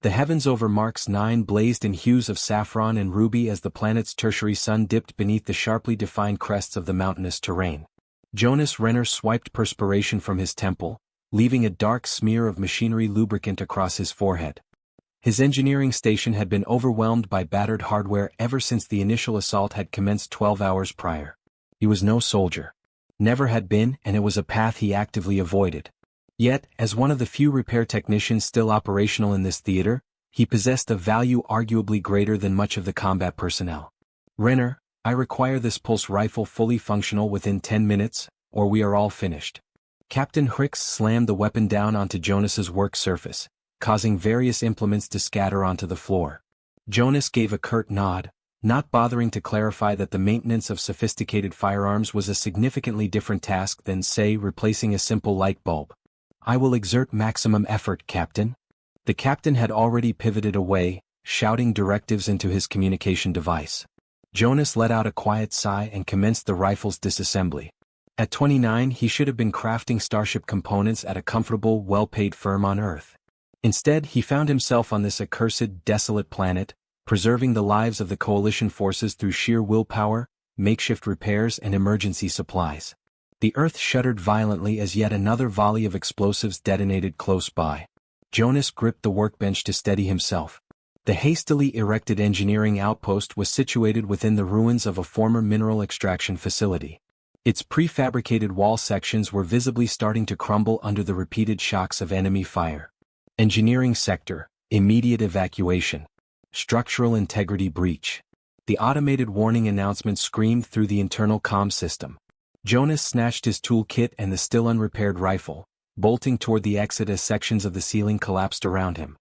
The heavens over Marks 9 blazed in hues of saffron and ruby as the planet's tertiary sun dipped beneath the sharply defined crests of the mountainous terrain. Jonas Renner swiped perspiration from his temple, leaving a dark smear of machinery lubricant across his forehead. His engineering station had been overwhelmed by battered hardware ever since the initial assault had commenced 12 hours prior. He was no soldier. Never had been, and it was a path he actively avoided. Yet, as one of the few repair technicians still operational in this theater, he possessed a value arguably greater than much of the combat personnel. Renner, I require this pulse rifle fully functional within 10 minutes, or we are all finished. Captain Hicks slammed the weapon down onto Jonas's work surface, causing various implements to scatter onto the floor. Jonas gave a curt nod, not bothering to clarify that the maintenance of sophisticated firearms was a significantly different task than, say, replacing a simple light bulb. I will exert maximum effort, Captain. The captain had already pivoted away, shouting directives into his communication device. Jonas let out a quiet sigh and commenced the rifle's disassembly. At 29, he should have been crafting Starship components at a comfortable, well-paid firm on Earth. Instead, he found himself on this accursed, desolate planet, preserving the lives of the Coalition forces through sheer willpower, makeshift repairs, and emergency supplies. The Earth shuddered violently as yet another volley of explosives detonated close by. Jonas gripped the workbench to steady himself. The hastily erected engineering outpost was situated within the ruins of a former mineral extraction facility. Its prefabricated wall sections were visibly starting to crumble under the repeated shocks of enemy fire. Engineering sector, immediate evacuation. Structural integrity breach. The automated warning announcement screamed through the internal comm system. Jonas snatched his toolkit and the still unrepaired rifle, bolting toward the exit as sections of the ceiling collapsed around him.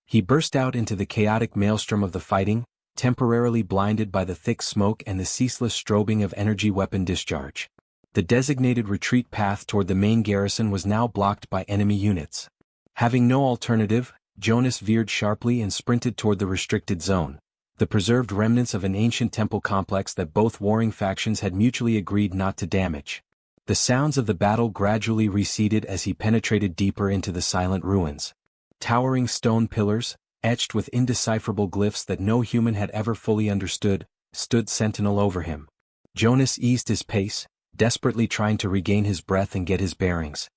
He burst out into the chaotic maelstrom of the fighting, temporarily blinded by the thick smoke and the ceaseless strobing of energy weapon discharge. The designated retreat path toward the main garrison was now blocked by enemy units. Having no alternative, Jonas veered sharply and sprinted toward the restricted zone, the preserved remnants of an ancient temple complex that both warring factions had mutually agreed not to damage. The sounds of the battle gradually receded as he penetrated deeper into the silent ruins. Towering stone pillars, etched with indecipherable glyphs that no human had ever fully understood, stood sentinel over him. Jonas eased his pace, desperately trying to regain his breath and get his bearings.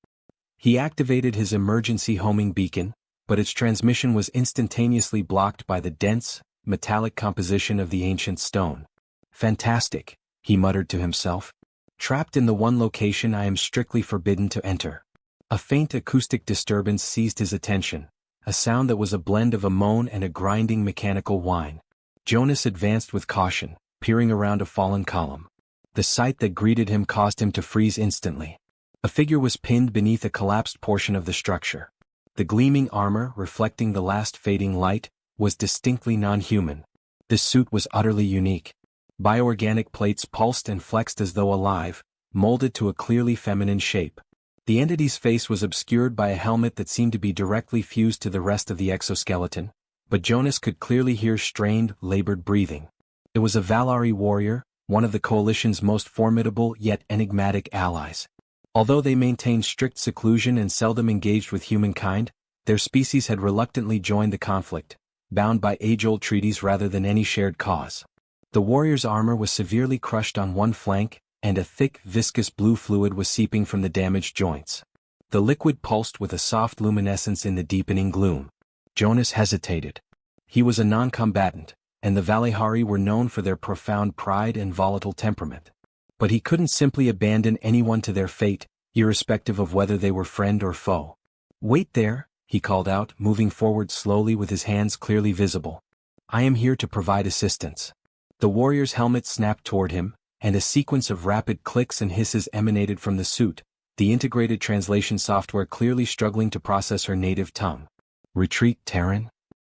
He activated his emergency homing beacon, but its transmission was instantaneously blocked by the dense, metallic composition of the ancient stone. Fantastic, he muttered to himself. Trapped in the one location I am strictly forbidden to enter. A faint acoustic disturbance seized his attention, a sound that was a blend of a moan and a grinding mechanical whine. Jonas advanced with caution, peering around a fallen column. The sight that greeted him caused him to freeze instantly. A figure was pinned beneath a collapsed portion of the structure. The gleaming armor, reflecting the last fading light, was distinctly non-human. This suit was utterly unique. Bioorganic plates pulsed and flexed as though alive, molded to a clearly feminine shape. The entity's face was obscured by a helmet that seemed to be directly fused to the rest of the exoskeleton, but Jonas could clearly hear strained, labored breathing. It was a Valari warrior, one of the Coalition's most formidable yet enigmatic allies. Although they maintained strict seclusion and seldom engaged with humankind, their species had reluctantly joined the conflict, bound by age-old treaties rather than any shared cause. The warrior's armor was severely crushed on one flank, and a thick, viscous blue fluid was seeping from the damaged joints. The liquid pulsed with a soft luminescence in the deepening gloom. Jonas hesitated. He was a non-combatant, and the Valihari were known for their profound pride and volatile temperament. But he couldn't simply abandon anyone to their fate, irrespective of whether they were friend or foe. "Wait there," he called out, moving forward slowly with his hands clearly visible. "I am here to provide assistance." The warrior's helmet snapped toward him, and a sequence of rapid clicks and hisses emanated from the suit, the integrated translation software clearly struggling to process her native tongue. "Retreat, Terran?"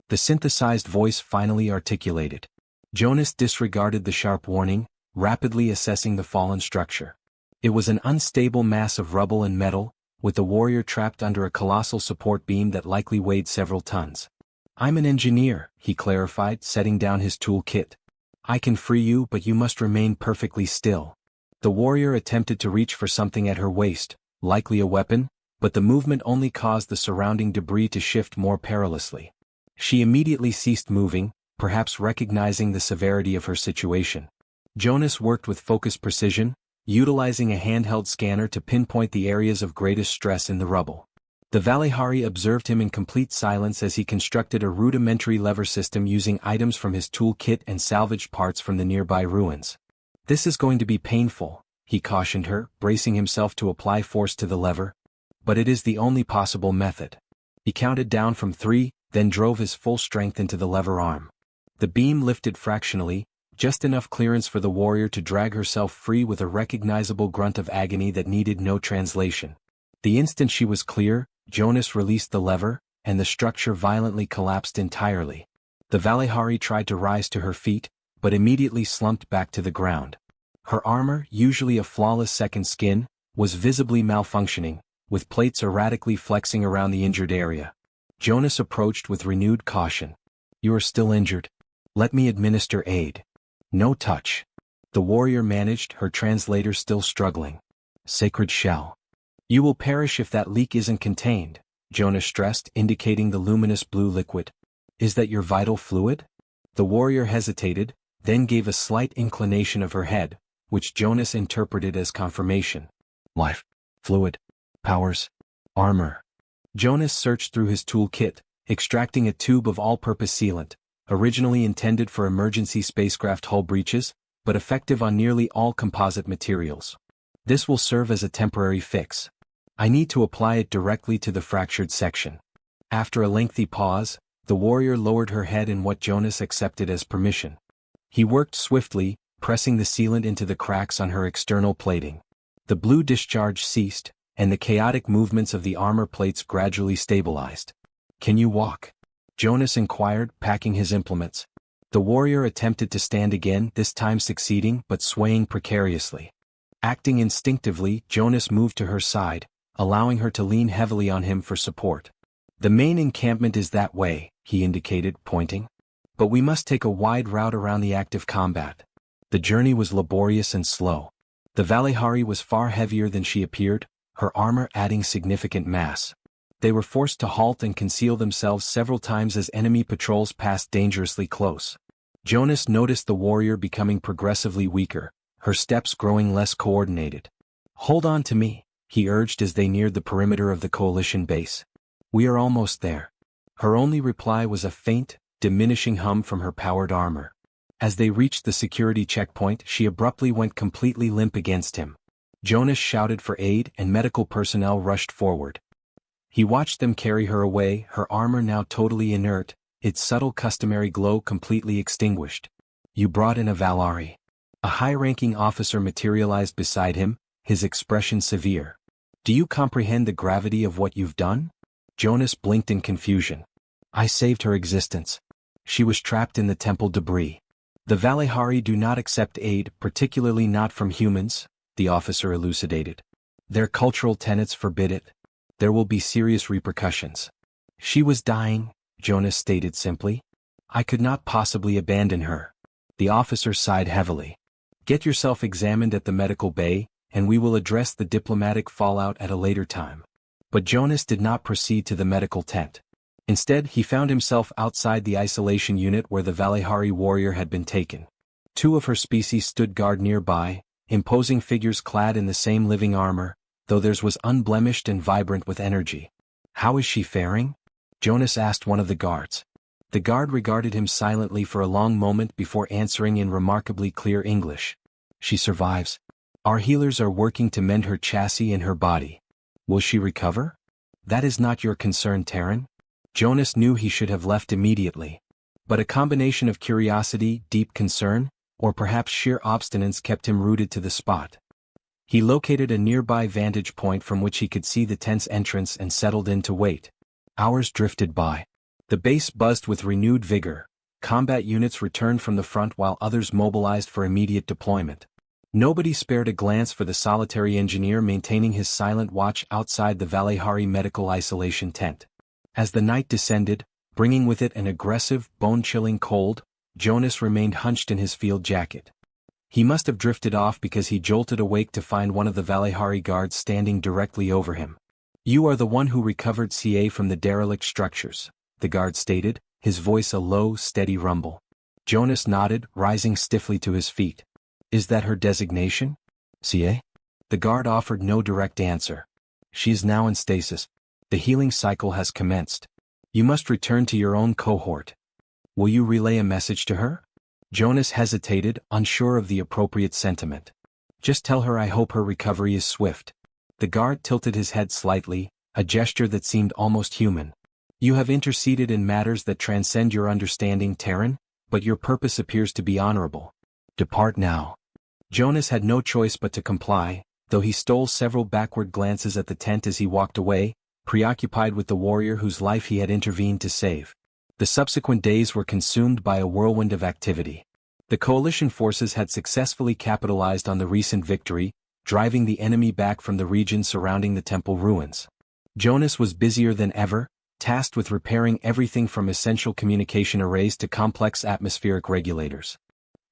The synthesized voice finally articulated. Jonas disregarded the sharp warning, rapidly assessing the fallen structure. It was an unstable mass of rubble and metal, with the warrior trapped under a colossal support beam that likely weighed several tons. "I'm an engineer," he clarified, setting down his toolkit. "I can free you, but you must remain perfectly still." The warrior attempted to reach for something at her waist, likely a weapon, but the movement only caused the surrounding debris to shift more perilously. She immediately ceased moving, perhaps recognizing the severity of her situation. Jonas worked with focused precision, utilizing a handheld scanner to pinpoint the areas of greatest stress in the rubble. The Valihari observed him in complete silence as he constructed a rudimentary lever system using items from his toolkit and salvaged parts from the nearby ruins. "This is going to be painful," he cautioned her, bracing himself to apply force to the lever. "But it is the only possible method." He counted down from 3, then drove his full strength into the lever arm. The beam lifted fractionally, just enough clearance for the warrior to drag herself free with a recognizable grunt of agony that needed no translation. The instant she was clear, Jonas released the lever, and the structure violently collapsed entirely. The Valihari tried to rise to her feet, but immediately slumped back to the ground. Her armor, usually a flawless second skin, was visibly malfunctioning, with plates erratically flexing around the injured area. Jonas approached with renewed caution. "You are still injured. Let me administer aid." "No touch." The warrior managed, her translator still struggling. "Sacred shell. You will perish if that leak isn't contained," Jonas stressed, indicating the luminous blue liquid. "Is that your vital fluid?" The warrior hesitated, then gave a slight inclination of her head, which Jonas interpreted as confirmation. "Life. Fluid. Powers. Armor." Jonas searched through his toolkit, extracting a tube of all-purpose sealant, originally intended for emergency spacecraft hull breaches, but effective on nearly all composite materials. "This will serve as a temporary fix. I need to apply it directly to the fractured section." After a lengthy pause, the warrior lowered her head in what Jonas accepted as permission. He worked swiftly, pressing the sealant into the cracks on her external plating. The blue discharge ceased, and the chaotic movements of the armor plates gradually stabilized. "Can you walk?" Jonas inquired, packing his implements. The warrior attempted to stand again, this time succeeding but swaying precariously. Acting instinctively, Jonas moved to her side, allowing her to lean heavily on him for support. "The main encampment is that way," he indicated, pointing. "But we must take a wide route around the active combat." The journey was laborious and slow. The Valihari was far heavier than she appeared, her armor adding significant mass. They were forced to halt and conceal themselves several times as enemy patrols passed dangerously close. Jonas noticed the warrior becoming progressively weaker, her steps growing less coordinated. "Hold on to me," he urged as they neared the perimeter of the coalition base. "We are almost there." Her only reply was a faint, diminishing hum from her powered armor. As they reached the security checkpoint, she abruptly went completely limp against him. Jonas shouted for aid and medical personnel rushed forward. He watched them carry her away, her armor now totally inert, its subtle customary glow completely extinguished. "You brought in a Valari." A high-ranking officer materialized beside him, his expression severe. "Do you comprehend the gravity of what you've done?" Jonas blinked in confusion. "I saved her existence. She was trapped in the temple debris." "The Valihari do not accept aid, particularly not from humans," the officer elucidated. "Their cultural tenets forbid it. There will be serious repercussions." "She was dying," Jonas stated simply. "I could not possibly abandon her." The officer sighed heavily. "Get yourself examined at the medical bay, and we will address the diplomatic fallout at a later time." But Jonas did not proceed to the medical tent. Instead, he found himself outside the isolation unit where the Valihari warrior had been taken. Two of her species stood guard nearby, imposing figures clad in the same living armor, though theirs was unblemished and vibrant with energy. "How is she faring?" Jonas asked one of the guards. The guard regarded him silently for a long moment before answering in remarkably clear English. "She survives. Our healers are working to mend her chassis and her body." "Will she recover?" "That is not your concern, Terran." Jonas knew he should have left immediately. But a combination of curiosity, deep concern, or perhaps sheer obstinance kept him rooted to the spot. He located a nearby vantage point from which he could see the tent's entrance and settled in to wait. Hours drifted by. The base buzzed with renewed vigor. Combat units returned from the front while others mobilized for immediate deployment. Nobody spared a glance for the solitary engineer maintaining his silent watch outside the Valihari medical isolation tent. As the night descended, bringing with it an aggressive, bone-chilling cold, Jonas remained hunched in his field jacket. He must have drifted off because he jolted awake to find one of the Valihari guards standing directly over him. "You are the one who recovered CA from the derelict structures," the guard stated, his voice a low, steady rumble. Jonas nodded, rising stiffly to his feet. Is that her designation? CA? The guard offered no direct answer. She is now in stasis. The healing cycle has commenced. You must return to your own cohort. Will you relay a message to her? Jonas hesitated, unsure of the appropriate sentiment. Just tell her I hope her recovery is swift. The guard tilted his head slightly, a gesture that seemed almost human. You have interceded in matters that transcend your understanding, Terran, but your purpose appears to be honorable. Depart now. Jonas had no choice but to comply, though he stole several backward glances at the tent as he walked away, preoccupied with the warrior whose life he had intervened to save. The subsequent days were consumed by a whirlwind of activity. The coalition forces had successfully capitalized on the recent victory, driving the enemy back from the region surrounding the temple ruins. Jonas was busier than ever, tasked with repairing everything from essential communication arrays to complex atmospheric regulators.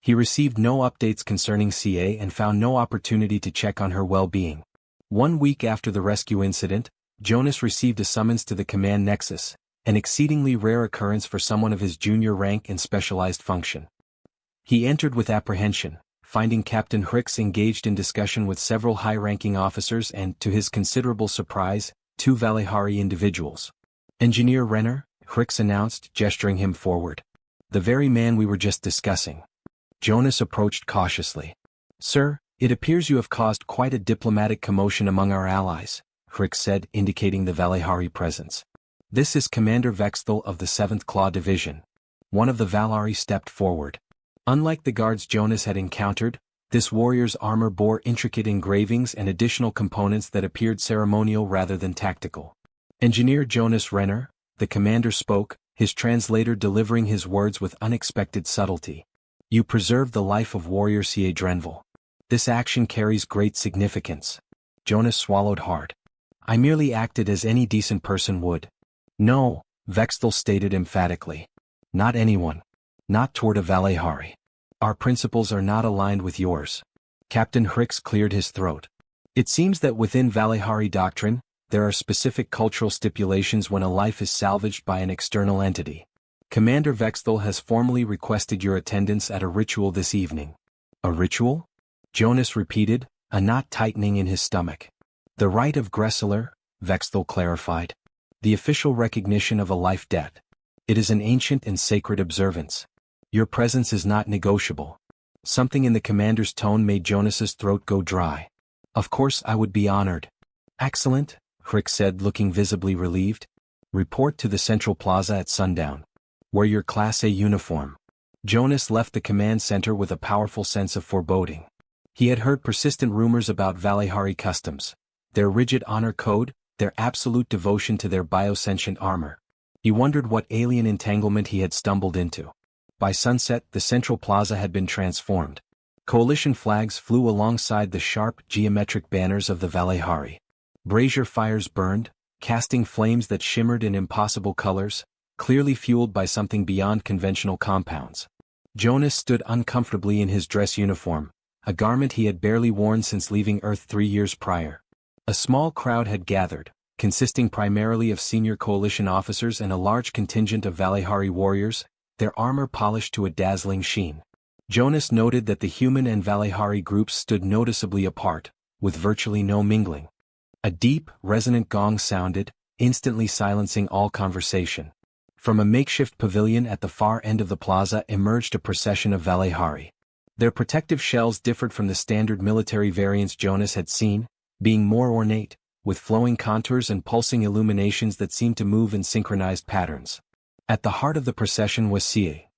He received no updates concerning CA and found no opportunity to check on her well-being. 1 week after the rescue incident, Jonas received a summons to the command nexus, an exceedingly rare occurrence for someone of his junior rank and specialized function. He entered with apprehension, finding Captain Hrix engaged in discussion with several high-ranking officers and, to his considerable surprise, 2 Valihari individuals. Engineer Renner, Hrix announced, gesturing him forward. The very man we were just discussing. Jonas approached cautiously. Sir, it appears you have caused quite a diplomatic commotion among our allies, Hrix said, indicating the Valihari presence. This is Commander Vexthal of the 7th Claw Division. One of the Valari stepped forward. Unlike the guards Jonas had encountered, this warrior's armor bore intricate engravings and additional components that appeared ceremonial rather than tactical. Engineer Jonas Renner, the commander spoke, his translator delivering his words with unexpected subtlety. You preserved the life of warrior C.A. Drenville. This action carries great significance. Jonas swallowed hard. I merely acted as any decent person would. No, Vexthal stated emphatically. Not anyone. Not toward a Valihari. Our principles are not aligned with yours. Captain Hrix cleared his throat. It seems that within Valihari doctrine, there are specific cultural stipulations when a life is salvaged by an external entity. Commander Vexthal has formally requested your attendance at a ritual this evening. A ritual? Jonas repeated, a knot tightening in his stomach. The rite of Gressler, Vexthal clarified. The official recognition of a life debt. It is an ancient and sacred observance. Your presence is not negotiable. Something in the commander's tone made Jonas's throat go dry. Of course I would be honored. Excellent, Hrix said, looking visibly relieved. Report to the central plaza at sundown. Wear your Class A uniform. Jonas left the command center with a powerful sense of foreboding. He had heard persistent rumors about Valihari customs, their rigid honor code, their absolute devotion to their biosentient armor. He wondered what alien entanglement he had stumbled into. By sunset, the central plaza had been transformed. Coalition flags flew alongside the sharp, geometric banners of the Valihari. Brazier fires burned, casting flames that shimmered in impossible colors, clearly fueled by something beyond conventional compounds. Jonas stood uncomfortably in his dress uniform, a garment he had barely worn since leaving Earth 3 years prior. A small crowd had gathered, consisting primarily of senior coalition officers and a large contingent of Valihari warriors, their armor polished to a dazzling sheen. Jonas noted that the human and Valihari groups stood noticeably apart, with virtually no mingling. A deep, resonant gong sounded, instantly silencing all conversation. From a makeshift pavilion at the far end of the plaza emerged a procession of Valihari. Their protective shells differed from the standard military variants Jonas had seen, being more ornate, with flowing contours and pulsing illuminations that seemed to move in synchronized patterns. At the heart of the procession was Cie.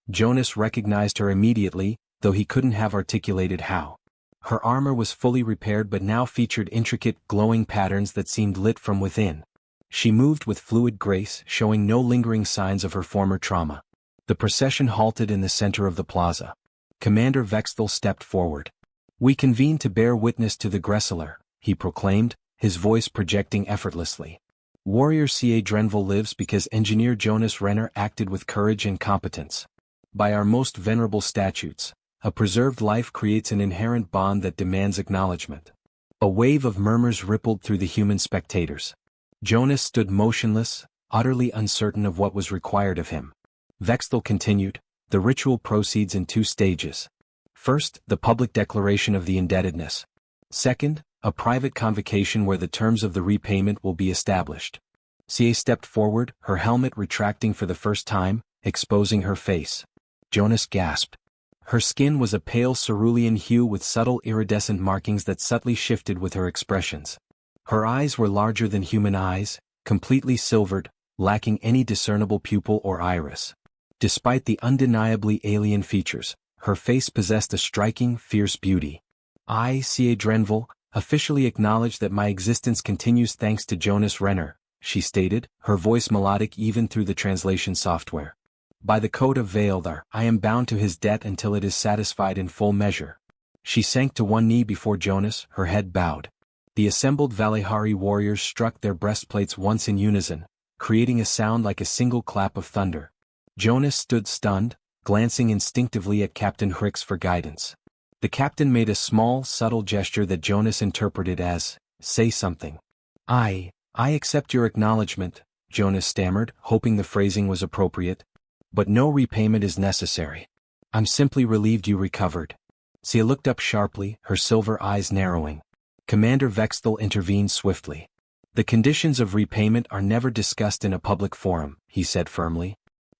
Jonas recognized her immediately, though he couldn't have articulated how. Her armor was fully repaired but now featured intricate, glowing patterns that seemed lit from within. She moved with fluid grace, showing no lingering signs of her former trauma. The procession halted in the center of the plaza. Commander Vexthal stepped forward. We convene to bear witness to the Gressler, he proclaimed, his voice projecting effortlessly. Warrior C.A. Drenville lives because Engineer Jonas Renner acted with courage and competence. By our most venerable statutes, a preserved life creates an inherent bond that demands acknowledgement. A wave of murmurs rippled through the human spectators. Jonas stood motionless, utterly uncertain of what was required of him. Vexthel continued, the ritual proceeds in 2 stages. First, the public declaration of the indebtedness. Second, a private convocation where the terms of the repayment will be established. Ca stepped forward, her helmet retracting for the first time, exposing her face. Jonas gasped. Her skin was a pale cerulean hue with subtle iridescent markings that subtly shifted with her expressions. Her eyes were larger than human eyes, completely silvered, lacking any discernible pupil or iris. Despite the undeniably alien features, her face possessed a striking, fierce beauty. I, Ca Drenville, officially acknowledge that my existence continues thanks to Jonas Renner, she stated, her voice melodic even through the translation software. By the code of Vaildar, I am bound to his debt until it is satisfied in full measure. She sank to one knee before Jonas, her head bowed. The assembled Valihari warriors struck their breastplates once in unison, creating a sound like a single clap of thunder. Jonas stood stunned, glancing instinctively at Captain Hrix for guidance. The captain made a small, subtle gesture that Jonas interpreted as, say something. I accept your acknowledgement, Jonas stammered, hoping the phrasing was appropriate. But no repayment is necessary. I'm simply relieved you recovered. Cia looked up sharply, her silver eyes narrowing. Commander Vexthel intervened swiftly. The conditions of repayment are never discussed in a public forum, he said firmly.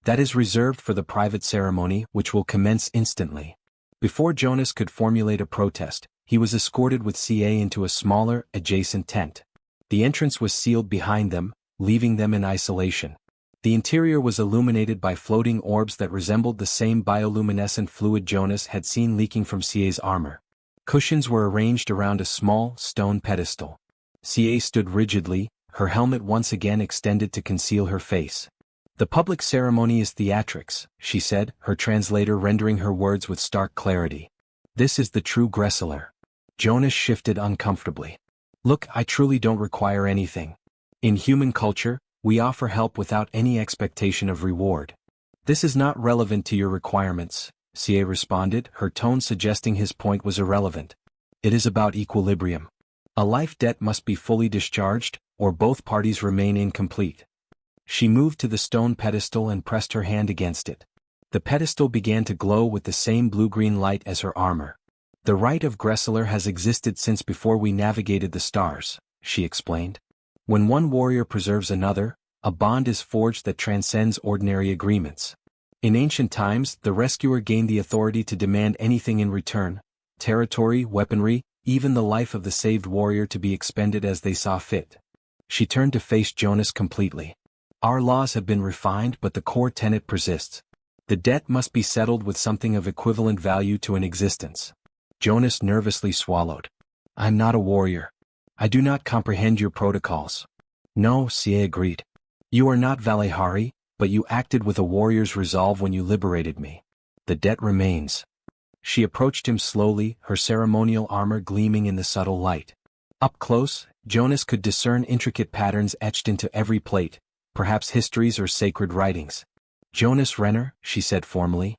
That is reserved for the private ceremony, which will commence instantly. Before Jonas could formulate a protest, he was escorted with Ca into a smaller, adjacent tent. The entrance was sealed behind them, leaving them in isolation. The interior was illuminated by floating orbs that resembled the same bioluminescent fluid Jonas had seen leaking from Ca's armor. Cushions were arranged around a small, stone pedestal. Ca stood rigidly, her helmet once again extended to conceal her face. The public ceremony is theatrics, she said, her translator rendering her words with stark clarity. This is the true Gressler. Jonas shifted uncomfortably. Look, I truly don't require anything. In human culture, we offer help without any expectation of reward. This is not relevant to your requirements, Ca responded, her tone suggesting his point was irrelevant. It is about equilibrium. A life debt must be fully discharged, or both parties remain incomplete. She moved to the stone pedestal and pressed her hand against it. The pedestal began to glow with the same blue-green light as her armor. The right of Gressler has existed since before we navigated the stars, she explained. When one warrior preserves another, a bond is forged that transcends ordinary agreements. In ancient times, the rescuer gained the authority to demand anything in return: territory, weaponry, even the life of the saved warrior to be expended as they saw fit. She turned to face Jonas completely. Our laws have been refined, but the core tenet persists. The debt must be settled with something of equivalent value to an existence. Jonas nervously swallowed. I'm not a warrior. I do not comprehend your protocols. No, Ca agreed. You are not Valihari, but you acted with a warrior's resolve when you liberated me. The debt remains. She approached him slowly, her ceremonial armor gleaming in the subtle light. Up close, Jonas could discern intricate patterns etched into every plate, perhaps histories or sacred writings. Jonas Renner, she said formally.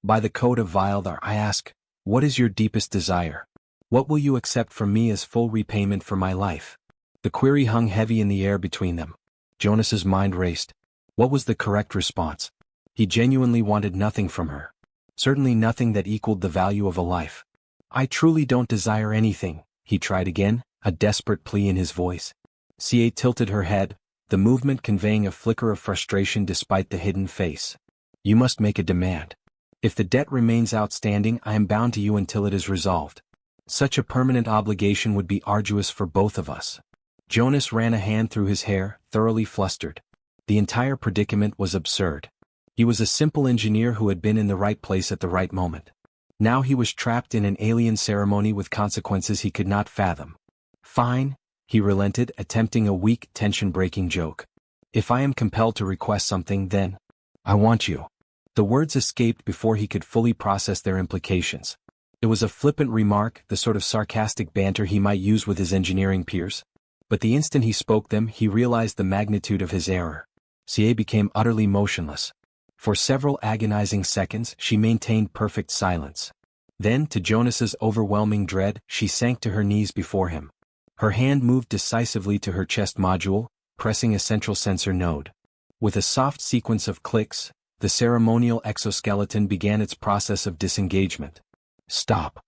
By the code of Vaildar, I ask, what is your deepest desire? What will you accept from me as full repayment for my life? The query hung heavy in the air between them. Jonas's mind raced. What was the correct response? He genuinely wanted nothing from her. Certainly nothing that equaled the value of a life. I truly don't desire anything, he tried again, a desperate plea in his voice. Ca tilted her head, the movement conveying a flicker of frustration despite the hidden face. You must make a demand. If the debt remains outstanding, I am bound to you until it is resolved. Such a permanent obligation would be arduous for both of us. Jonas ran a hand through his hair, thoroughly flustered. The entire predicament was absurd. He was a simple engineer who had been in the right place at the right moment. Now he was trapped in an alien ceremony with consequences he could not fathom. Fine, he relented, attempting a weak, tension-breaking joke. If I am compelled to request something, then I want you. The words escaped before he could fully process their implications. It was a flippant remark, the sort of sarcastic banter he might use with his engineering peers. But the instant he spoke them, he realized the magnitude of his error. Ca became utterly motionless. For several agonizing seconds, she maintained perfect silence. Then, to Jonas's overwhelming dread, she sank to her knees before him. Her hand moved decisively to her chest module, pressing a central sensor node. With a soft sequence of clicks, the ceremonial exoskeleton began its process of disengagement. "Stop!"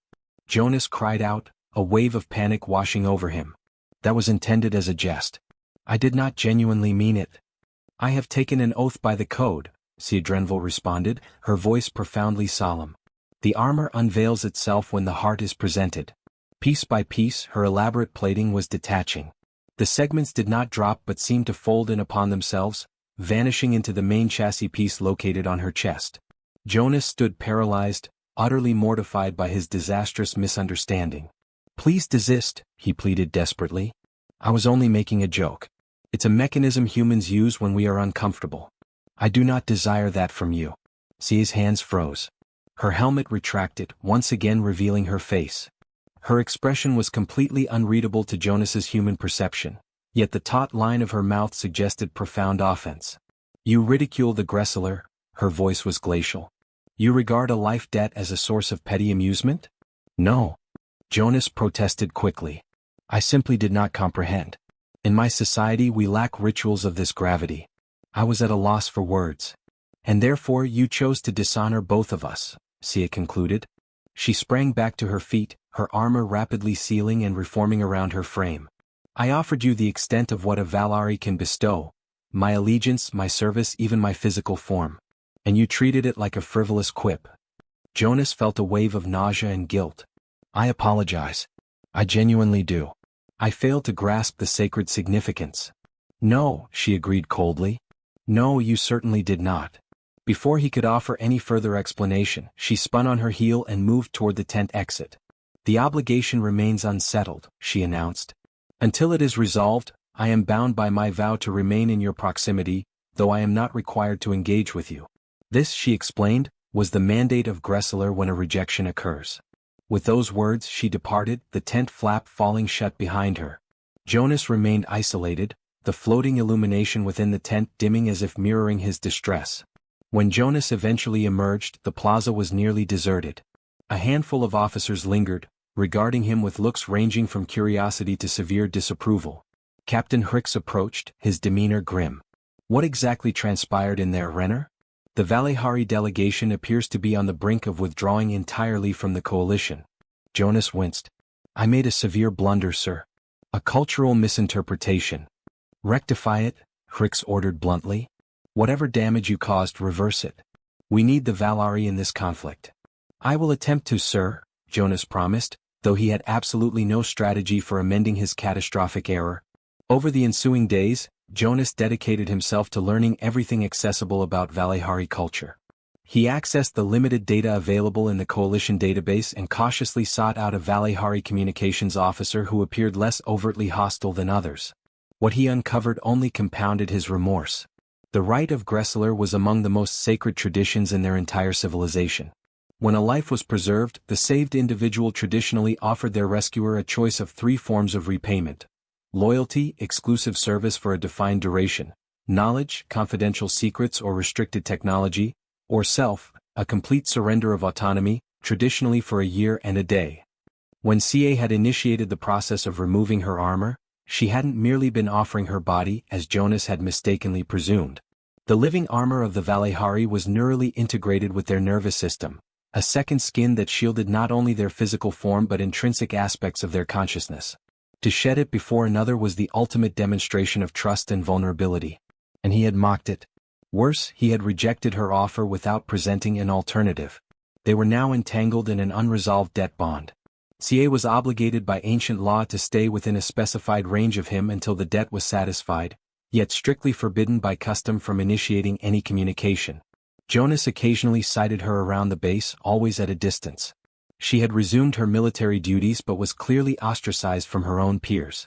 Jonas cried out, a wave of panic washing over him. "That was intended as a jest. I did not genuinely mean it." "I have taken an oath by the code," Siedrenville responded, her voice profoundly solemn. "The armor unveils itself when the heart is presented." Piece by piece, her elaborate plating was detaching. The segments did not drop but seemed to fold in upon themselves, vanishing into the main chassis piece located on her chest. Jonas stood paralyzed, utterly mortified by his disastrous misunderstanding. "Please desist," he pleaded desperately. "I was only making a joke. It's a mechanism humans use when we are uncomfortable. I do not desire that from you." Sia's hands froze. Her helmet retracted, once again revealing her face. Her expression was completely unreadable to Jonas's human perception, yet the taut line of her mouth suggested profound offense. "You ridicule the Gressler," her voice was glacial. "You regard a life debt as a source of petty amusement?" "No," Jonas protested quickly. "I simply did not comprehend. In my society we lack rituals of this gravity." I was at a loss for words. "And therefore you chose to dishonor both of us," Sia concluded. She sprang back to her feet, her armor rapidly sealing and reforming around her frame. "I offered you the extent of what a Valari can bestow, my allegiance, my service, even my physical form. And you treated it like a frivolous quip." Jonas felt a wave of nausea and guilt. "I apologize. I genuinely do. I failed to grasp the sacred significance." "No," she agreed coldly. "No, you certainly did not." Before he could offer any further explanation, she spun on her heel and moved toward the tent exit. "The obligation remains unsettled," she announced. "Until it is resolved, I am bound by my vow to remain in your proximity, though I am not required to engage with you." This, she explained, was the mandate of Gressler when a rejection occurs. With those words she departed, the tent flap falling shut behind her. Jonas remained isolated, the floating illumination within the tent dimming as if mirroring his distress. When Jonas eventually emerged, the plaza was nearly deserted. A handful of officers lingered, regarding him with looks ranging from curiosity to severe disapproval. Captain Hrix approached, his demeanor grim. "What exactly transpired in there, Renner?" "The Valehari delegation appears to be on the brink of withdrawing entirely from the coalition." Jonas winced. "I made a severe blunder, sir. A cultural misinterpretation." "Rectify it," Hrix ordered bluntly. "Whatever damage you caused, reverse it. We need the Valari in this conflict." "I will attempt to, sir," Jonas promised, though he had absolutely no strategy for amending his catastrophic error. Over the ensuing days, Jonas dedicated himself to learning everything accessible about Valehari culture. He accessed the limited data available in the Coalition database and cautiously sought out a Valehari communications officer who appeared less overtly hostile than others. What he uncovered only compounded his remorse. The rite of Gressler was among the most sacred traditions in their entire civilization. When a life was preserved, the saved individual traditionally offered their rescuer a choice of 3 forms of repayment: loyalty, exclusive service for a defined duration; knowledge, confidential secrets or restricted technology; or self, a complete surrender of autonomy, traditionally for a year and a day. When Ca had initiated the process of removing her armor, she hadn't merely been offering her body, as Jonas had mistakenly presumed. The living armor of the Valehari was neurally integrated with their nervous system, a second skin that shielded not only their physical form but intrinsic aspects of their consciousness. To shed it before another was the ultimate demonstration of trust and vulnerability. And he had mocked it. Worse, he had rejected her offer without presenting an alternative. They were now entangled in an unresolved debt bond. Ca was obligated by ancient law to stay within a specified range of him until the debt was satisfied, yet strictly forbidden by custom from initiating any communication. Jonas occasionally sighted her around the base, always at a distance. She had resumed her military duties but was clearly ostracized from her own peers.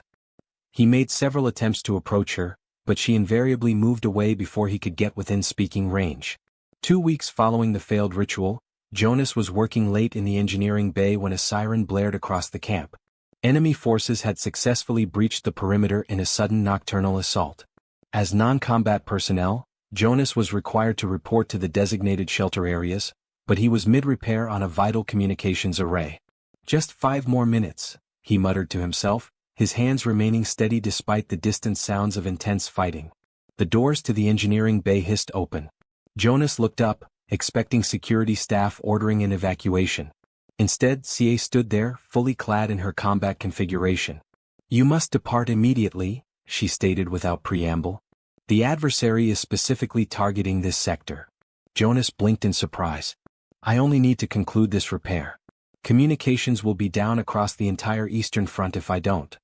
He made several attempts to approach her, but she invariably moved away before he could get within speaking range. 2 weeks following the failed ritual, Jonas was working late in the engineering bay when a siren blared across the camp. Enemy forces had successfully breached the perimeter in a sudden nocturnal assault. As non-combat personnel, Jonas was required to report to the designated shelter areas, but he was mid-repair on a vital communications array. "Just 5 more minutes," he muttered to himself, his hands remaining steady despite the distant sounds of intense fighting. The doors to the engineering bay hissed open. Jonas looked up, expecting security staff ordering an evacuation. Instead, CA stood there, fully clad in her combat configuration. "You must depart immediately," she stated without preamble. "The adversary is specifically targeting this sector." Jonas blinked in surprise. "I only need to conclude this repair. Communications will be down across the entire Eastern Front if I don't."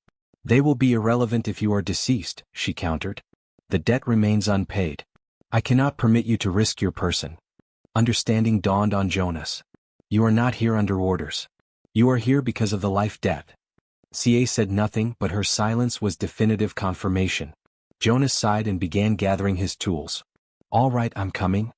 "They will be irrelevant if you are deceased," she countered. "The debt remains unpaid. I cannot permit you to risk your person." Understanding dawned on Jonas. "You are not here under orders. You are here because of the life debt." CA said nothing, but her silence was definitive confirmation. Jonas sighed and began gathering his tools. "All right, I'm coming."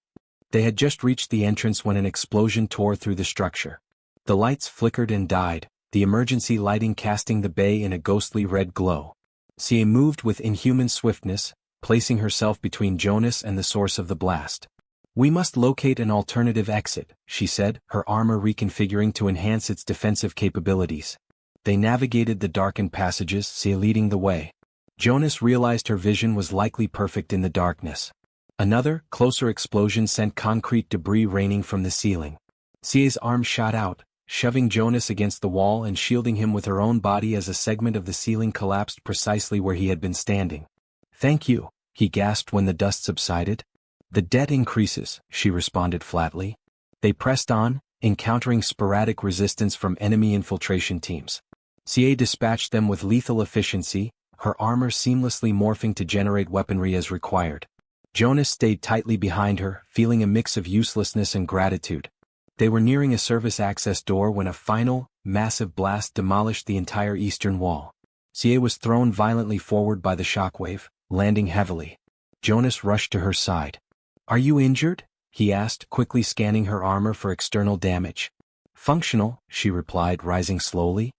They had just reached the entrance when an explosion tore through the structure. The lights flickered and died, the emergency lighting casting the bay in a ghostly red glow. CA moved with inhuman swiftness, placing herself between Jonas and the source of the blast. "We must locate an alternative exit," she said, her armor reconfiguring to enhance its defensive capabilities. They navigated the darkened passages, CA leading the way. Jonas realized her vision was likely perfect in the darkness. Another, closer explosion sent concrete debris raining from the ceiling. CA's arm shot out, shoving Jonas against the wall and shielding him with her own body as a segment of the ceiling collapsed precisely where he had been standing. "Thank you," he gasped when the dust subsided. "The debt increases," she responded flatly. They pressed on, encountering sporadic resistance from enemy infiltration teams. CA dispatched them with lethal efficiency, her armor seamlessly morphing to generate weaponry as required. Jonas stayed tightly behind her, feeling a mix of uselessness and gratitude. They were nearing a service access door when a final, massive blast demolished the entire eastern wall. CA was thrown violently forward by the shockwave, landing heavily. Jonas rushed to her side. "Are you injured?" he asked, quickly scanning her armor for external damage. "Functional," she replied, rising slowly.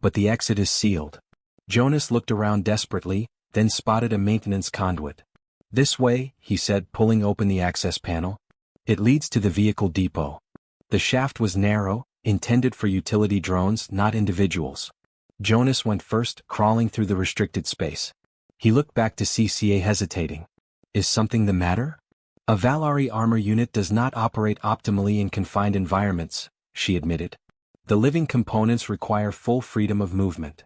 "But the exit is sealed." Jonas looked around desperately, then spotted a maintenance conduit. "This way," he said, pulling open the access panel. "It leads to the vehicle depot." The shaft was narrow, intended for utility drones, not individuals. Jonas went first, crawling through the restricted space. He looked back to see CA hesitating. "Is something the matter?" "A Valari armor unit does not operate optimally in confined environments," she admitted. "The living components require full freedom of movement."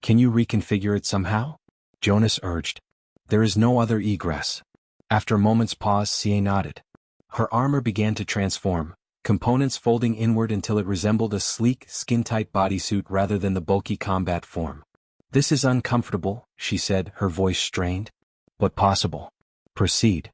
"Can you reconfigure it somehow?" Jonas urged. "There is no other egress." After a moment's pause, CA nodded. Her armor began to transform, components folding inward until it resembled a sleek, skin-tight bodysuit rather than the bulky combat form. "This is uncomfortable," she said, her voice strained. "But possible. Proceed."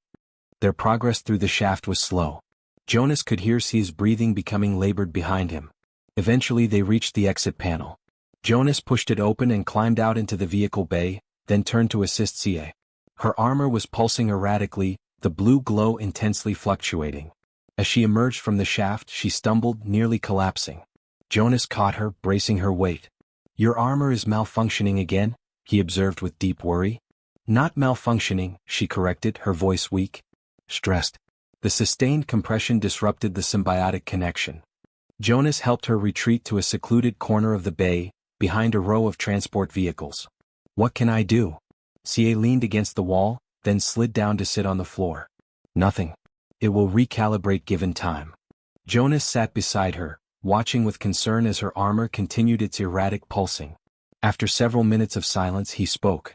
Their progress through the shaft was slow. Jonas could hear CA's breathing becoming labored behind him. Eventually they reached the exit panel. Jonas pushed it open and climbed out into the vehicle bay, then turned to assist CA. Her armor was pulsing erratically, the blue glow intensely fluctuating. As she emerged from the shaft, she stumbled, nearly collapsing. Jonas caught her, bracing her weight. "Your armor is malfunctioning again," he observed with deep worry. "Not malfunctioning," she corrected, her voice weak. "Stressed." The sustained compression disrupted the symbiotic connection. Jonas helped her retreat to a secluded corner of the bay, behind a row of transport vehicles. "What can I do?" CA leaned against the wall, then slid down to sit on the floor. "Nothing. It will recalibrate given time." Jonas sat beside her, watching with concern as her armor continued its erratic pulsing. After several minutes of silence, he spoke.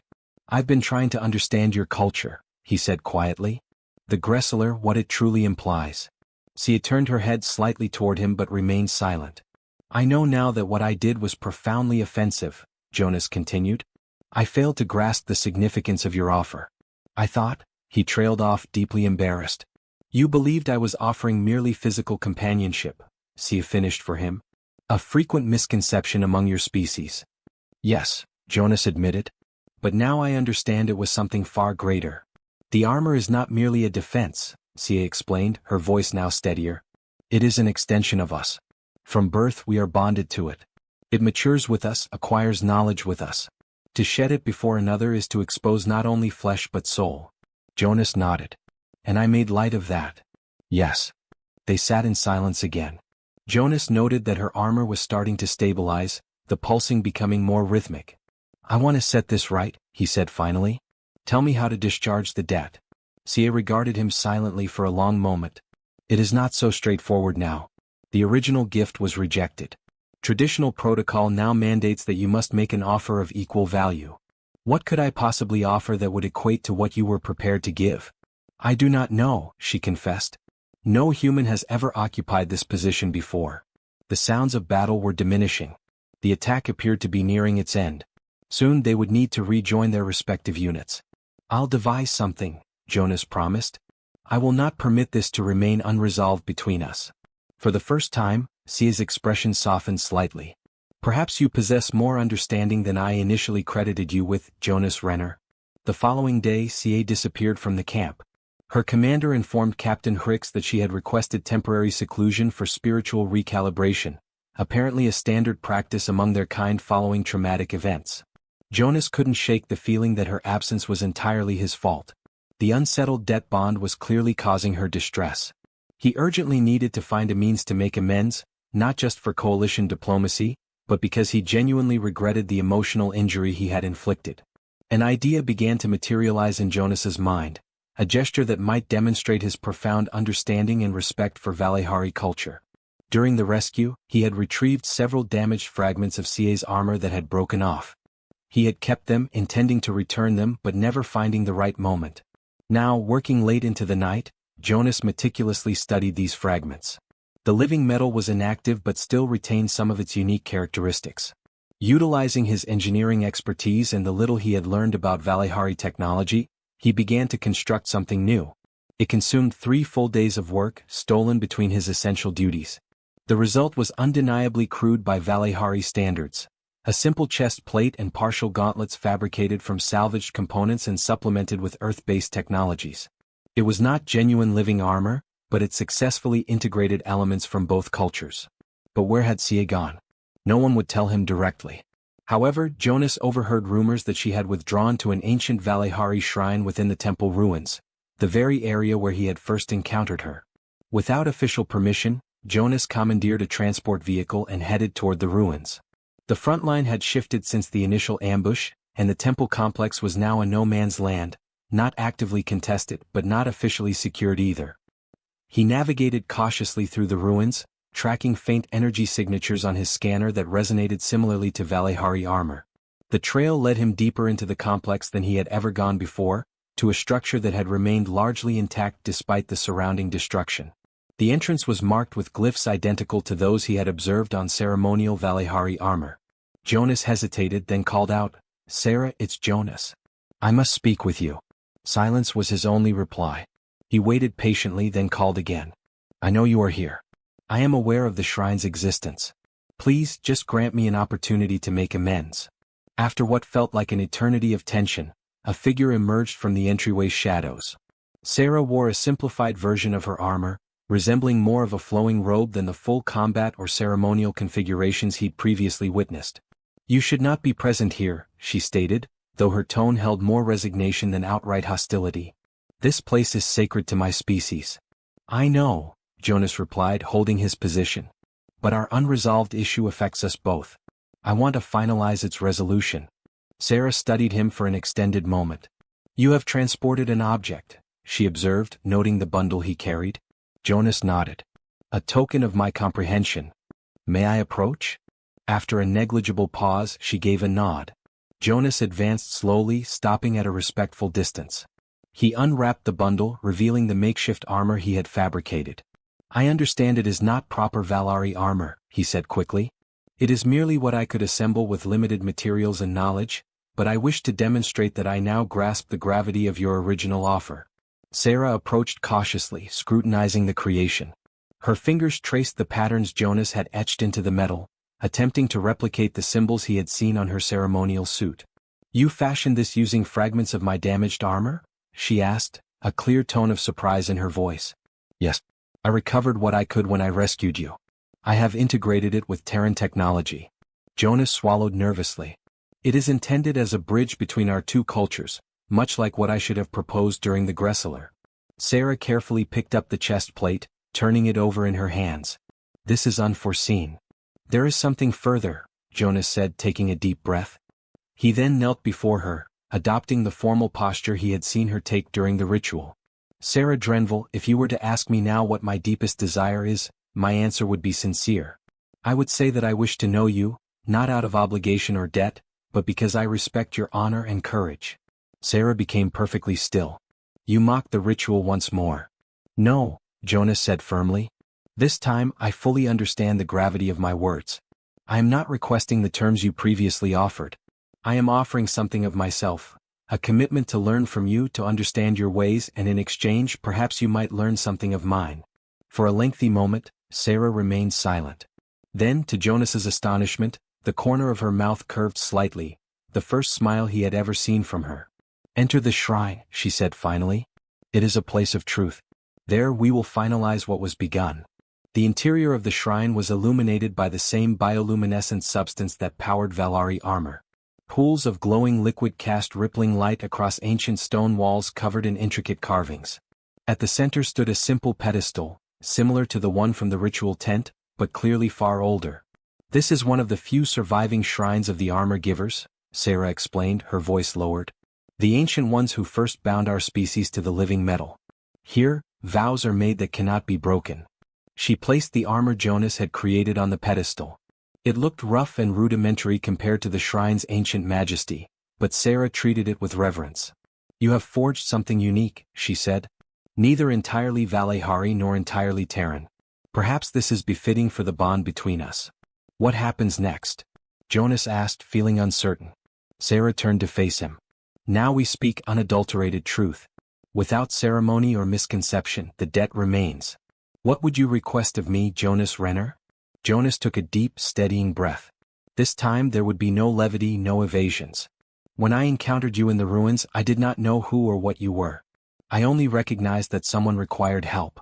"I've been trying to understand your culture," he said quietly. "The Gressler, what it truly implies." Sia turned her head slightly toward him but remained silent. "I know now that what I did was profoundly offensive," Jonas continued. "I failed to grasp the significance of your offer. I thought," he trailed off, deeply embarrassed. "You believed I was offering merely physical companionship," Sia finished for him. "A frequent misconception among your species." "Yes," Jonas admitted. "But now I understand it was something far greater. The armor is not merely a defense," Sia explained, her voice now steadier. "It is an extension of us. From birth we are bonded to it. It matures with us, acquires knowledge with us. To shed it before another is to expose not only flesh but soul." Jonas nodded. "And I made light of that." "Yes." They sat in silence again. Jonas noted that her armor was starting to stabilize, the pulsing becoming more rhythmic. "I want to set this right," he said finally. "Tell me how to discharge the debt." Sia regarded him silently for a long moment. It is not so straightforward now. The original gift was rejected. Traditional protocol now mandates that you must make an offer of equal value. What could I possibly offer that would equate to what you were prepared to give? I do not know, she confessed. No human has ever occupied this position before. The sounds of battle were diminishing. The attack appeared to be nearing its end. Soon they would need to rejoin their respective units. I'll devise something, Jonas promised. I will not permit this to remain unresolved between us. For the first time, Sia's expression softened slightly. Perhaps you possess more understanding than I initially credited you with, Jonas Renner. The following day Sia disappeared from the camp. Her commander informed Captain Hrix that she had requested temporary seclusion for spiritual recalibration, apparently a standard practice among their kind following traumatic events. Jonas couldn't shake the feeling that her absence was entirely his fault. The unsettled debt bond was clearly causing her distress. He urgently needed to find a means to make amends, not just for coalition diplomacy, but because he genuinely regretted the emotional injury he had inflicted. An idea began to materialize in Jonas's mind, a gesture that might demonstrate his profound understanding and respect for Valihari culture. During the rescue, he had retrieved several damaged fragments of Sia's armor that had broken off. He had kept them, intending to return them but never finding the right moment. Now, working late into the night, Jonas meticulously studied these fragments. The living metal was inactive but still retained some of its unique characteristics. Utilizing his engineering expertise and the little he had learned about Valihari technology, he began to construct something new. It consumed 3 full days of work, stolen between his essential duties. The result was undeniably crude by Valihari standards. A simple chest plate and partial gauntlets fabricated from salvaged components and supplemented with Earth-based technologies. It was not genuine living armor, but it successfully integrated elements from both cultures. But where had Sia gone? No one would tell him directly. However, Jonas overheard rumors that she had withdrawn to an ancient Valihari shrine within the temple ruins, the very area where he had first encountered her. Without official permission, Jonas commandeered a transport vehicle and headed toward the ruins. The front line had shifted since the initial ambush, and the temple complex was now a no-man's land, not actively contested but not officially secured either. He navigated cautiously through the ruins, tracking faint energy signatures on his scanner that resonated similarly to Valihari armor. The trail led him deeper into the complex than he had ever gone before, to a structure that had remained largely intact despite the surrounding destruction. The entrance was marked with glyphs identical to those he had observed on ceremonial Valihari armor. Jonas hesitated, then called out, "Sarah, it's Jonas. I must speak with you." Silence was his only reply. He waited patiently, then called again. "I know you are here. I am aware of the shrine's existence. Please, just grant me an opportunity to make amends." After what felt like an eternity of tension, a figure emerged from the entryway's shadows. Sarah wore a simplified version of her armor, resembling more of a flowing robe than the full combat or ceremonial configurations he'd previously witnessed. "You should not be present here," she stated, though her tone held more resignation than outright hostility. "This place is sacred to my species." "I know," Jonas replied, holding his position. "But our unresolved issue affects us both. I want to finalize its resolution." Sarah studied him for an extended moment. "You have transported an object," she observed, noting the bundle he carried. Jonas nodded. "A token of my comprehension. May I approach?" After a negligible pause, she gave a nod. Jonas advanced slowly, stopping at a respectful distance. He unwrapped the bundle, revealing the makeshift armor he had fabricated. "I understand it is not proper Valari armor," he said quickly. "It is merely what I could assemble with limited materials and knowledge, but I wish to demonstrate that I now grasp the gravity of your original offer." Sarah approached cautiously, scrutinizing the creation. Her fingers traced the patterns Jonas had etched into the metal, attempting to replicate the symbols he had seen on her ceremonial suit. "You fashioned this using fragments of my damaged armor?" she asked, a clear tone of surprise in her voice. "Yes. I recovered what I could when I rescued you. I have integrated it with Terran technology." Jonas swallowed nervously. "It is intended as a bridge between our two cultures, much like what I should have proposed during the Gresseler." Sarah carefully picked up the chest plate, turning it over in her hands. "This is unforeseen." "There is something further," Jonas said, taking a deep breath. He then knelt before her, adopting the formal posture he had seen her take during the ritual. Sarah Drenville, if you were to ask me now what my deepest desire is, my answer would be sincere. I would say that I wish to know you, not out of obligation or debt, but because I respect your honor and courage. Sarah became perfectly still. You mocked the ritual once more. No, Jonas said firmly. This time I fully understand the gravity of my words. I am not requesting the terms you previously offered. I am offering something of myself, a commitment to learn from you, to understand your ways, and in exchange perhaps you might learn something of mine. For a lengthy moment, Sarah remained silent. Then, to Jonas's astonishment, the corner of her mouth curved slightly, the first smile he had ever seen from her. Enter the shrine, she said finally. It is a place of truth. There we will finalize what was begun. The interior of the shrine was illuminated by the same bioluminescent substance that powered Valari armor. Pools of glowing liquid cast rippling light across ancient stone walls covered in intricate carvings. At the center stood a simple pedestal, similar to the one from the ritual tent, but clearly far older. This is one of the few surviving shrines of the armor givers, Sarah explained, her voice lowered. The ancient ones who first bound our species to the living metal. Here, vows are made that cannot be broken. She placed the armor Jonas had created on the pedestal. It looked rough and rudimentary compared to the shrine's ancient majesty, but Sarah treated it with reverence. You have forged something unique, she said. Neither entirely Valehari nor entirely Terran. Perhaps this is befitting for the bond between us. What happens next? Jonas asked, feeling uncertain. Sarah turned to face him. Now we speak unadulterated truth. Without ceremony or misconception, the debt remains. What would you request of me, Jonas Renner? Jonas took a deep, steadying breath. This time there would be no levity, no evasions. When I encountered you in the ruins, I did not know who or what you were. I only recognized that someone required help.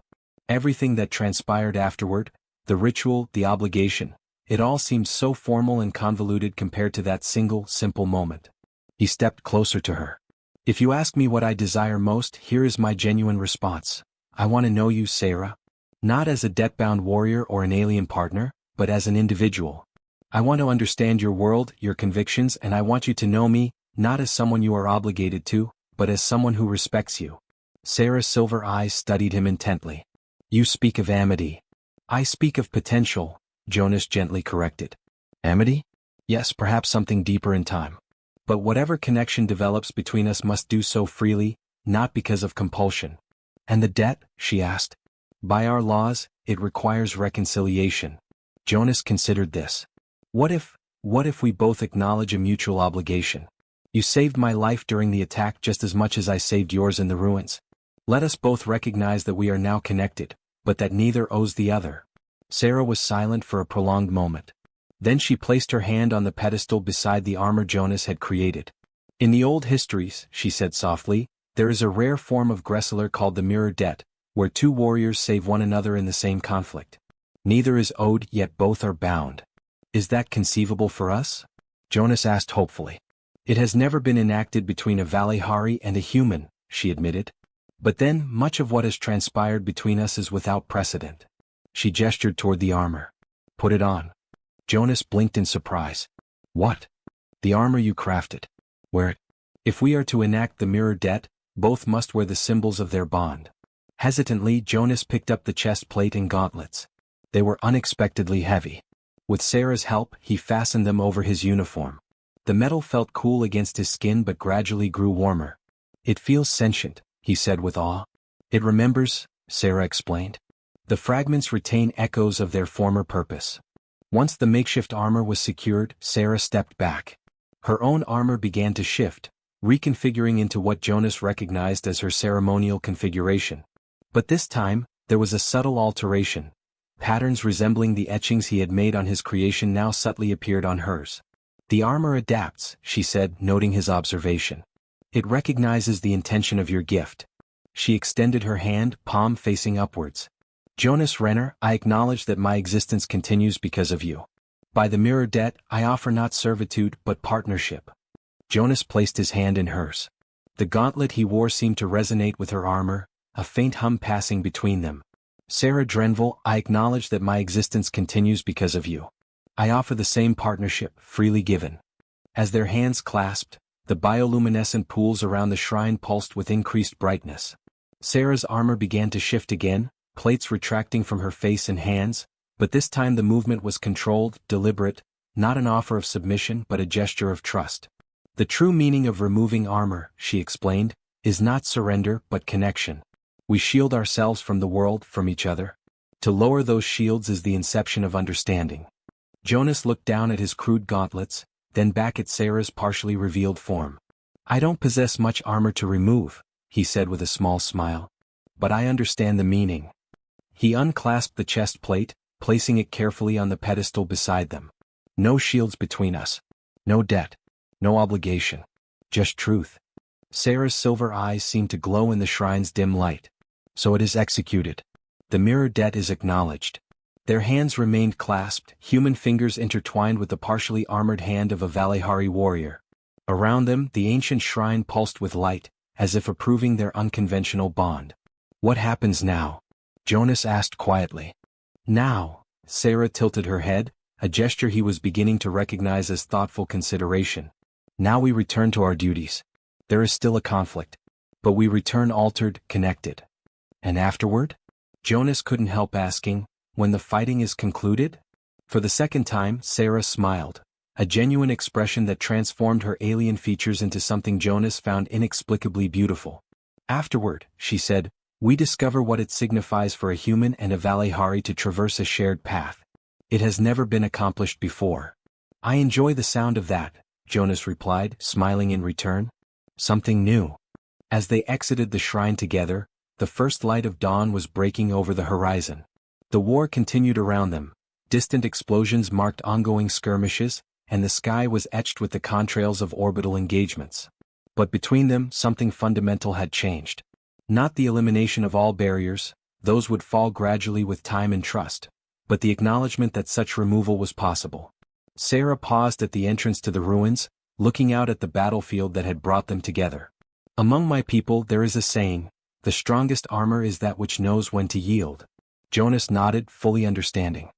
Everything that transpired afterward, the ritual, the obligation, it all seemed so formal and convoluted compared to that single, simple moment. He stepped closer to her. If you ask me what I desire most, here is my genuine response. I want to know you, Sarah. Not as a debt-bound warrior or an alien partner, but as an individual. I want to understand your world, your convictions, and I want you to know me, not as someone you are obligated to, but as someone who respects you. Sarah's silver eyes studied him intently. You speak of amity. I speak of potential, Jonas gently corrected. Amity? Yes, perhaps something deeper in time. But whatever connection develops between us must do so freely, not because of compulsion. And the debt? She asked. By our laws, it requires reconciliation. Jonas considered this. What if we both acknowledge a mutual obligation? You saved my life during the attack just as much as I saved yours in the ruins. Let us both recognize that we are now connected, but that neither owes the other. Sarah was silent for a prolonged moment. Then she placed her hand on the pedestal beside the armor Jonas had created. In the old histories, she said softly, there is a rare form of Gressler called the mirror debt, where two warriors save one another in the same conflict. Neither is owed, yet both are bound. Is that conceivable for us? Jonas asked hopefully. It has never been enacted between a Valehari and a human, she admitted. But then, much of what has transpired between us is without precedent. She gestured toward the armor. Put it on. Jonas blinked in surprise. What? The armor you crafted. Wear it. If we are to enact the mirror debt, both must wear the symbols of their bond. Hesitantly, Jonas picked up the chest plate and gauntlets. They were unexpectedly heavy. With Sarah's help, he fastened them over his uniform. The metal felt cool against his skin but gradually grew warmer. It feels sentient, he said with awe. It remembers, Sarah explained. The fragments retain echoes of their former purpose. Once the makeshift armor was secured, Sarah stepped back. Her own armor began to shift, reconfiguring into what Jonas recognized as her ceremonial configuration. But this time, there was a subtle alteration. Patterns resembling the etchings he had made on his creation now subtly appeared on hers. The armor adapts, she said, noting his observation. It recognizes the intention of your gift. She extended her hand, palm facing upwards. Jonas Renner, I acknowledge that my existence continues because of you. By the mirror debt, I offer not servitude but partnership. Jonas placed his hand in hers. The gauntlet he wore seemed to resonate with her armor, a faint hum passing between them. Sarah Drenville, I acknowledge that my existence continues because of you. I offer the same partnership, freely given. As their hands clasped, the bioluminescent pools around the shrine pulsed with increased brightness. Sarah's armor began to shift again, plates retracting from her face and hands, but this time the movement was controlled, deliberate, not an offer of submission but a gesture of trust. The true meaning of removing armor, she explained, is not surrender but connection. We shield ourselves from the world, from each other. To lower those shields is the inception of understanding. Jonas looked down at his crude gauntlets, then back at Sarah's partially revealed form. I don't possess much armor to remove, he said with a small smile. But I understand the meaning. He unclasped the chest plate, placing it carefully on the pedestal beside them. No shields between us. No debt. No obligation. Just truth. Sarah's silver eyes seemed to glow in the shrine's dim light. So it is executed. The mirror debt is acknowledged. Their hands remained clasped, human fingers intertwined with the partially armored hand of a Valihari warrior. Around them, the ancient shrine pulsed with light, as if approving their unconventional bond. What happens now? Jonas asked quietly. Now, Sarah tilted her head, a gesture he was beginning to recognize as thoughtful consideration. Now we return to our duties. There is still a conflict. But we return altered, connected. And afterward? Jonas couldn't help asking, when the fighting is concluded? For the second time, Sarah smiled, a genuine expression that transformed her alien features into something Jonas found inexplicably beautiful. Afterward, she said, we discover what it signifies for a human and a Valihari to traverse a shared path. It has never been accomplished before. I enjoy the sound of that, Jonas replied, smiling in return. Something new. As they exited the shrine together, the first light of dawn was breaking over the horizon. The war continued around them. Distant explosions marked ongoing skirmishes, and the sky was etched with the contrails of orbital engagements. But between them, something fundamental had changed. Not the elimination of all barriers, those would fall gradually with time and trust, but the acknowledgement that such removal was possible. Sarah paused at the entrance to the ruins, looking out at the battlefield that had brought them together. Among my people there is a saying, the strongest armor is that which knows when to yield. Jonas nodded, fully understanding.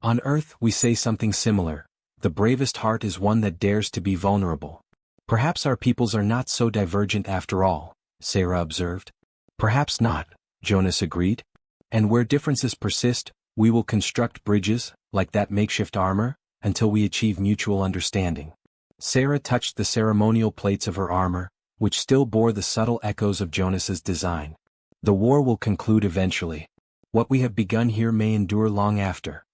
On Earth we say something similar, the bravest heart is one that dares to be vulnerable. Perhaps our peoples are not so divergent after all, Sarah observed. Perhaps not, Jonas agreed. And where differences persist, we will construct bridges, like that makeshift armor, until we achieve mutual understanding. Sarah touched the ceremonial plates of her armor, which still bore the subtle echoes of Jonas's design. The war will conclude eventually. What we have begun here may endure long after.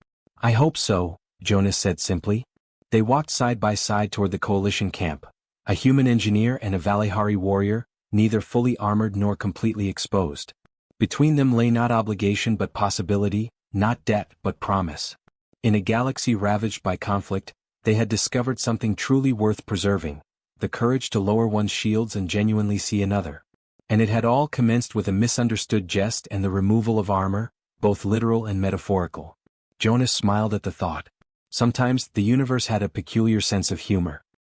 I hope so, Jonas said simply. They walked side by side toward the coalition camp. A human engineer and a Valihari warrior, neither fully armored nor completely exposed. Between them lay not obligation but possibility, not debt but promise. In a galaxy ravaged by conflict, they had discovered something truly worth preserving, the courage to lower one's shields and genuinely see another. And it had all commenced with a misunderstood jest and the removal of armor, both literal and metaphorical. Jonas smiled at the thought. Sometimes the universe had a peculiar sense of humor.